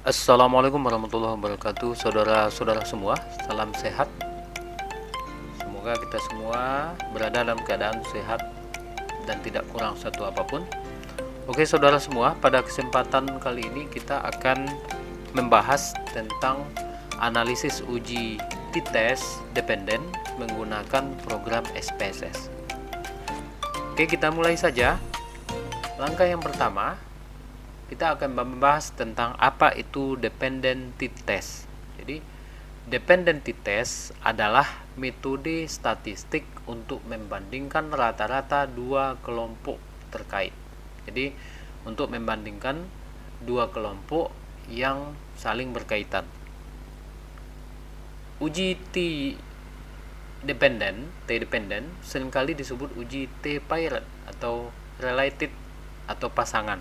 Assalamualaikum warahmatullahi wabarakatuh, saudara-saudara semua, salam sehat. Semoga kita semua berada dalam keadaan sehat dan tidak kurang satu apapun. Oke saudara semua, pada kesempatan kali ini kita akan membahas tentang analisis uji t-test dependen menggunakan program SPSS. Oke, kita mulai saja. Langkah yang pertama, kita akan membahas tentang apa itu dependency test. Jadi, dependency test adalah metode statistik untuk membandingkan rata-rata dua kelompok terkait. Jadi, untuk membandingkan dua kelompok yang saling berkaitan. Uji T-dependent seringkali disebut uji T-paired atau related atau pasangan.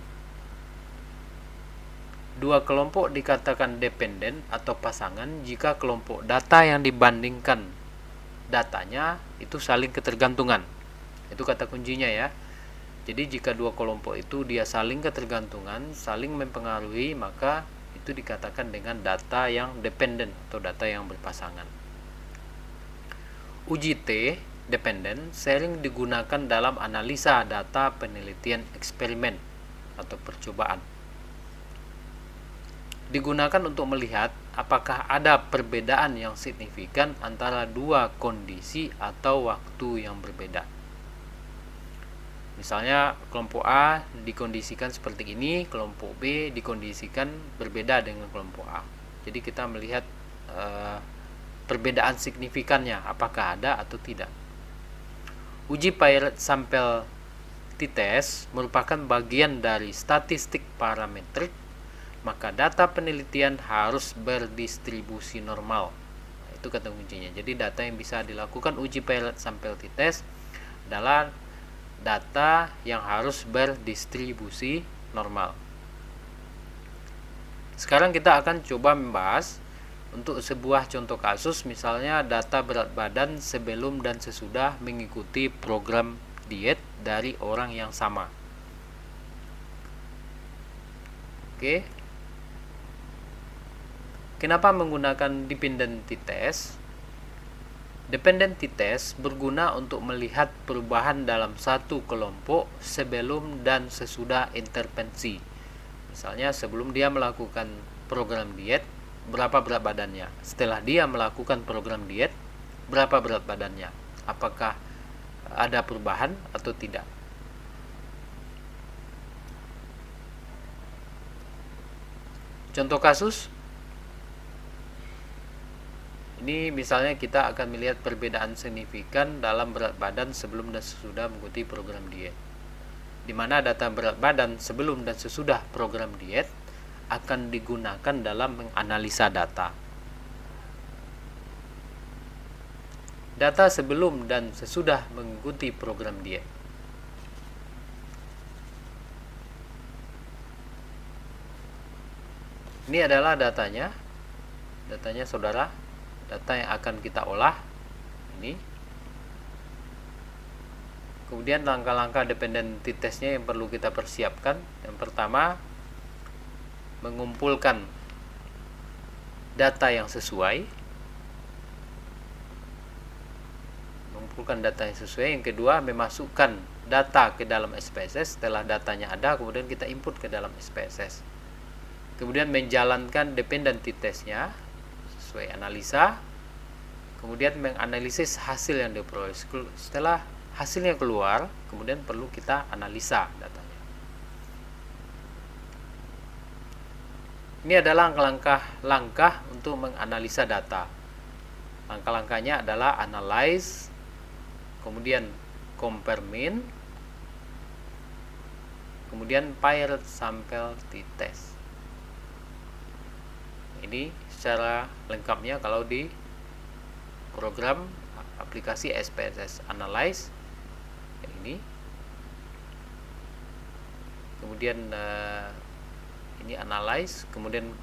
Dua kelompok dikatakan dependen atau pasangan jika kelompok data yang dibandingkan datanya itu saling ketergantungan. Itu kata kuncinya ya. Jadi jika dua kelompok itu dia saling ketergantungan, saling mempengaruhi, maka itu dikatakan dengan data yang dependen atau data yang berpasangan. Uji T dependen sering digunakan dalam analisa data penelitian eksperimen atau percobaan. Digunakan untuk melihat apakah ada perbedaan yang signifikan antara dua kondisi atau waktu yang berbeda. Misalnya kelompok A dikondisikan seperti ini, kelompok B dikondisikan berbeda dengan kelompok A. Jadi kita melihat perbedaan signifikannya, apakah ada atau tidak. Uji paired sample t-test merupakan bagian dari statistik parametrik, maka data penelitian harus berdistribusi normal. Itu kata kuncinya. Jadi data yang bisa dilakukan uji paired sample t-test adalah data yang harus berdistribusi normal. Sekarang kita akan coba membahas untuk sebuah contoh kasus, misalnya data berat badan sebelum dan sesudah mengikuti program diet dari orang yang sama. Oke. Kenapa menggunakan dependency test? Dependency test berguna untuk melihat perubahan dalam satu kelompok sebelum dan sesudah intervensi. Misalnya sebelum dia melakukan program diet, berapa berat badannya? Setelah dia melakukan program diet, berapa berat badannya? Apakah ada perubahan atau tidak? Contoh kasus, ini misalnya kita akan melihat perbedaan signifikan dalam berat badan sebelum dan sesudah mengikuti program diet, di mana data berat badan sebelum dan sesudah program diet akan digunakan dalam menganalisa data. Data sebelum dan sesudah mengikuti program diet. Ini adalah datanya saudara. Data yang akan kita olah ini. Kemudian langkah-langkah dependency testnya yang perlu kita persiapkan. Yang pertama, mengumpulkan data yang sesuai. Yang kedua, memasukkan data ke dalam SPSS. Setelah datanya ada, kemudian kita input ke dalam SPSS. Kemudian menjalankan dependency testnya sesuai analisa, kemudian menganalisis hasil yang diperoleh. Setelah hasilnya keluar, kemudian perlu kita analisa datanya. Ini adalah langkah untuk menganalisa data. Langkah-langkahnya adalah analyze, kemudian compare mean, kemudian paired sample t-test. Ini secara lengkapnya kalau di program aplikasi SPSS Analyze ini. Kemudian ini Analyze, kemudian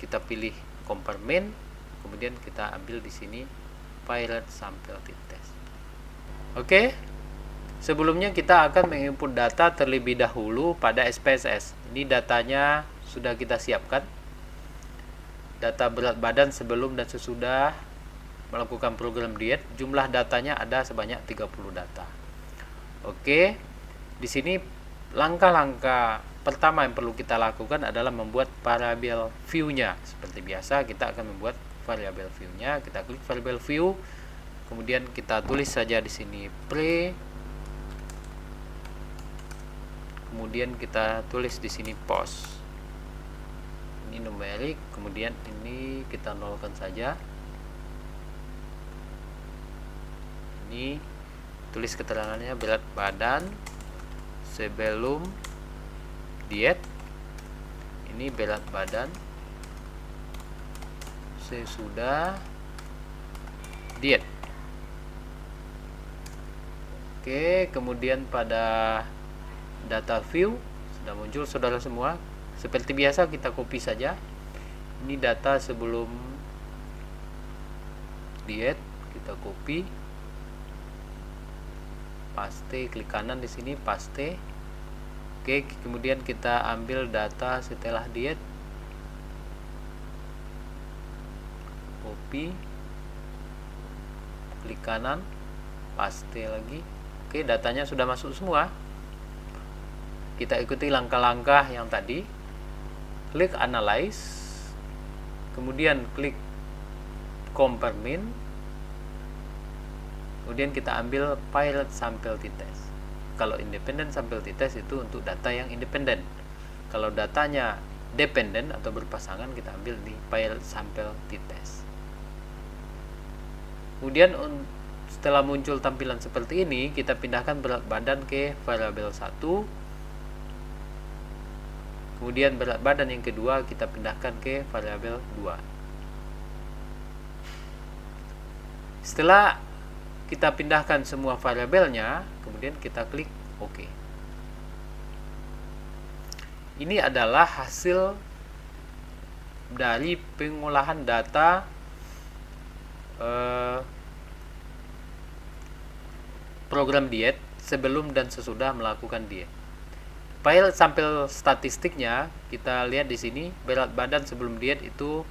kita pilih compare mean, kemudian kita ambil di sini paired sample t-test. Oke. Sebelumnya kita akan menginput data terlebih dahulu pada SPSS. Ini datanya sudah kita siapkan. data berat badan sebelum dan sesudah melakukan program diet. Jumlah datanya ada sebanyak 30 data. Oke, di sini langkah-langkah pertama yang perlu kita lakukan adalah membuat variabel view-nya. Seperti biasa kita akan membuat variabel view-nya. Kita klik variabel view, kemudian kita tulis saja di sini pre, kemudian kita tulis di sini post. Ini numerik, kemudian ini kita nolkan saja. Ini tulis keterangannya berat badan sebelum diet, ini berat badan sesudah diet. Oke, kemudian pada data view sudah muncul saudara semua. Seperti biasa kita copy saja. Ini data sebelum diet, kita copy, paste, klik kanan di sini paste. Oke, kemudian kita ambil data setelah diet, copy, klik kanan, paste lagi. Oke, datanya sudah masuk semua. Kita ikuti langkah-langkah yang tadi. Klik analyze, kemudian klik compare mean, kemudian kita ambil paired sample t-test. Kalau independent sample t-test itu untuk data yang independen. Kalau datanya dependent atau berpasangan, kita ambil di paired sample t-test. Kemudian setelah muncul tampilan seperti ini, kita pindahkan berat badan ke variabel 1. Kemudian berat badan yang kedua kita pindahkan ke variabel 2. Setelah kita pindahkan semua variabelnya, kemudian kita klik OK. Ini adalah hasil dari pengolahan data program diet sebelum dan sesudah melakukan diet. File sampel statistiknya kita lihat di sini. Berat badan sebelum diet itu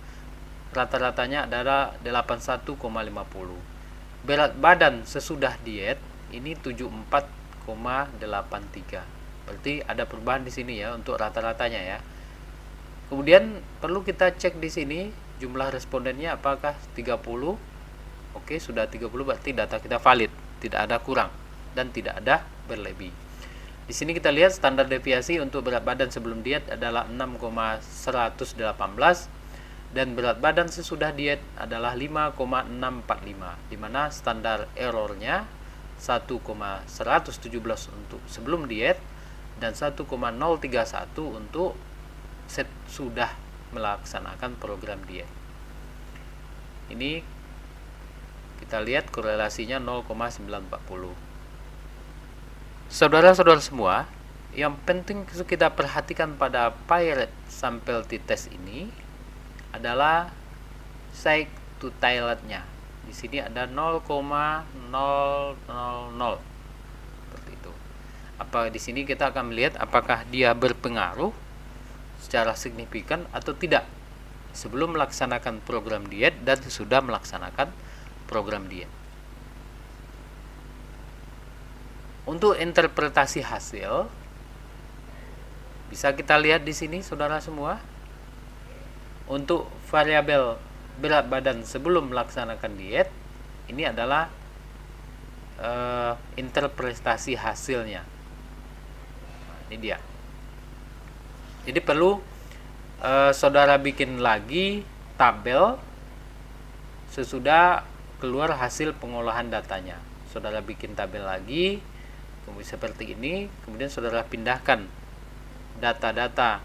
rata-ratanya adalah 81,50. Berat badan sesudah diet ini 74,83. Berarti ada perubahan di sini ya untuk rata-ratanya ya. Kemudian perlu kita cek di sini jumlah respondennya apakah 30. Oke, sudah 30 berarti data kita valid, tidak ada kurang dan tidak ada berlebih. Di sini kita lihat standar deviasi untuk berat badan sebelum diet adalah 6,118 dan berat badan sesudah diet adalah 5,645, di mana standar errornya 1,117 untuk sebelum diet dan 1,031 untuk sudah melaksanakan program diet. Ini kita lihat korelasinya 0,940. Saudara-saudara semua, yang penting kita perhatikan pada paired sample t-test ini adalah side to tailnya. Di sini ada 0,000 seperti itu. Apa di sini kita akan melihat apakah dia berpengaruh secara signifikan atau tidak sebelum melaksanakan program diet dan sudah melaksanakan program diet. Untuk interpretasi hasil bisa kita lihat di sini saudara semua. Untuk variabel berat badan sebelum melaksanakan diet ini adalah interpretasi hasilnya. Nah, ini dia. Jadi perlu saudara bikin lagi tabel sesudah keluar hasil pengolahan datanya. Saudara bikin tabel lagi kemudian seperti ini, kemudian saudara pindahkan data-data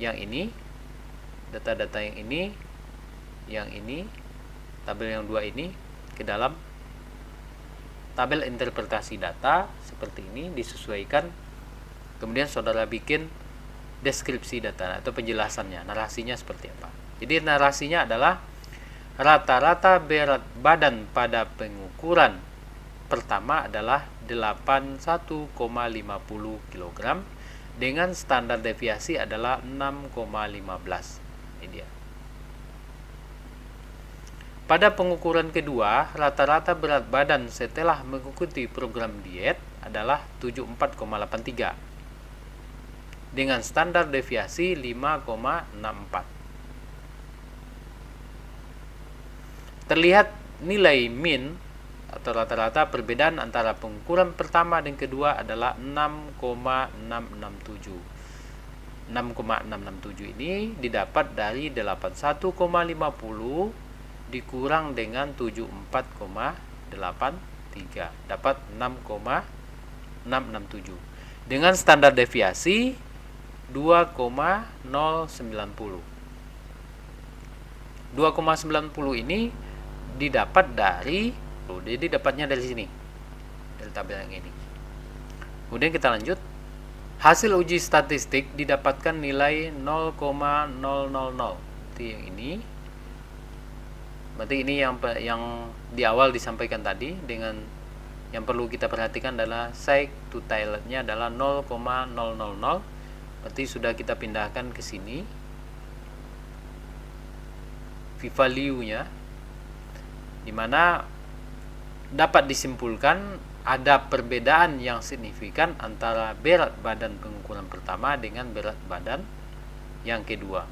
yang ini, data-data yang ini, tabel yang dua ini ke dalam tabel interpretasi data seperti ini, disesuaikan. Kemudian saudara bikin deskripsi data atau penjelasannya, narasinya seperti apa. Jadi narasinya adalah rata-rata berat badan pada pengukuran pertama adalah 81,50 kg dengan standar deviasi adalah 6,15. Ini dia. Pada pengukuran kedua, rata-rata berat badan setelah mengikuti program diet adalah 74,83 dengan standar deviasi 5,64. Terlihat nilai mean atau rata-rata perbedaan antara pengukuran pertama dan kedua adalah 6,667. 6,667 ini didapat dari 81,50 dikurang dengan 74,83, dapat 6,667 dengan standar deviasi 2,090. 2,90 ini didapat dari, jadi dapatnya dari sini, dari tabel yang ini. Kemudian kita lanjut. Hasil uji statistik didapatkan nilai 0,000. Itu yang ini. Berarti ini yang di awal disampaikan tadi. Dengan yang perlu kita perhatikan adalah side to tailnya adalah 0,000. Berarti sudah kita pindahkan ke sini v-value-nya, dimana dapat disimpulkan ada perbedaan yang signifikan antara berat badan pengukuran pertama dengan berat badan yang kedua.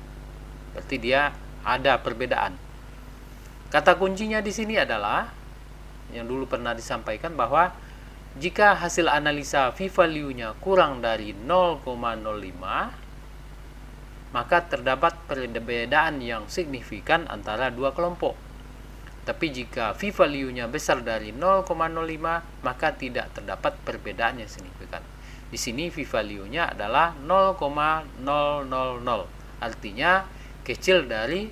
Berarti dia ada perbedaan. Kata kuncinya di sini adalah yang dulu pernah disampaikan, bahwa jika hasil analisa v-value-nya kurang dari 0,05, maka terdapat perbedaan yang signifikan antara dua kelompok. Tapi jika v-value-nya besar dari 0,05, maka tidak terdapat perbedaan yang signifikan. Di sini v-value-nya adalah 0,000, artinya kecil dari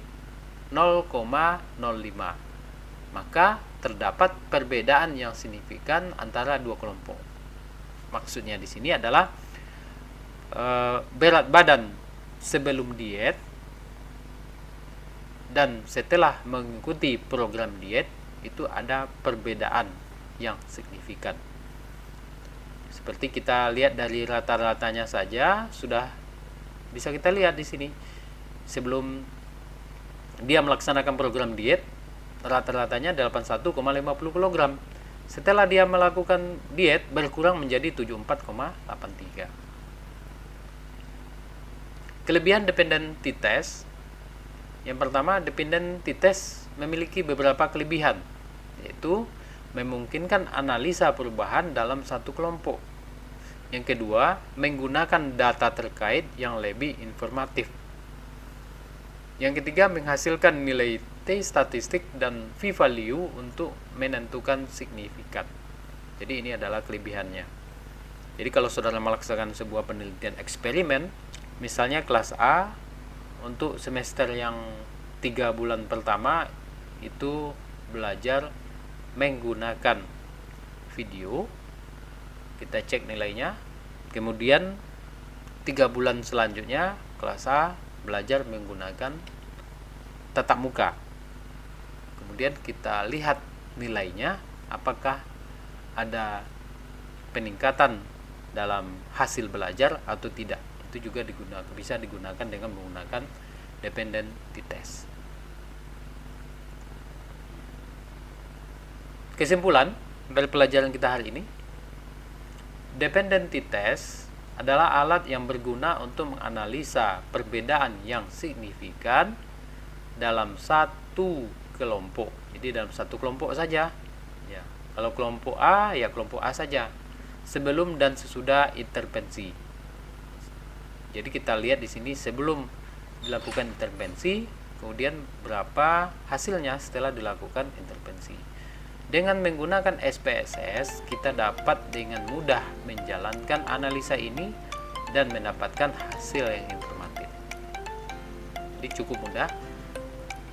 0,05. Maka terdapat perbedaan yang signifikan antara dua kelompok. Maksudnya di sini adalah berat badan sebelum diet dan setelah mengikuti program diet itu ada perbedaan yang signifikan. Seperti kita lihat dari rata-ratanya saja sudah bisa kita lihat di sini. Sebelum dia melaksanakan program diet, rata-ratanya 81,50 kg. Setelah dia melakukan diet, berkurang menjadi 74,83. Kelebihan dependency test. Yang pertama, dependency test memiliki beberapa kelebihan, yaitu memungkinkan analisa perubahan dalam satu kelompok. Yang kedua, menggunakan data terkait yang lebih informatif. Yang ketiga, menghasilkan nilai T statistik dan v-value untuk menentukan signifikan. Jadi ini adalah kelebihannya. Jadi kalau saudara melaksanakan sebuah penelitian eksperimen, misalnya kelas A, untuk semester yang 3 bulan pertama itu belajar menggunakan video, kita cek nilainya. Kemudian 3 bulan selanjutnya kelas A belajar menggunakan tatap muka. Kemudian kita lihat nilainya, apakah ada peningkatan dalam hasil belajar atau tidak. Itu juga bisa digunakan dengan menggunakan dependency test. Kesimpulan dari pelajaran kita hari ini, dependency test adalah alat yang berguna untuk menganalisa perbedaan yang signifikan dalam satu kelompok. Jadi dalam satu kelompok saja. Ya, kalau kelompok A, ya kelompok A saja. Sebelum dan sesudah intervensi. Jadi kita lihat di sini sebelum dilakukan intervensi, kemudian berapa hasilnya setelah dilakukan intervensi. Dengan menggunakan SPSS, kita dapat dengan mudah menjalankan analisa ini dan mendapatkan hasil yang informatif. Jadi cukup mudah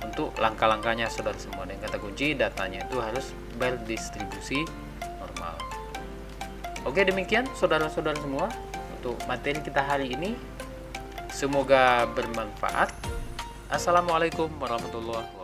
untuk langkah-langkahnya saudara semua. Dan kata kunci, datanya itu harus berdistribusi normal. Oke, demikian saudara-saudara semua untuk materi kita hari ini. Semoga bermanfaat. Assalamualaikum warahmatullahi wabarakatuh.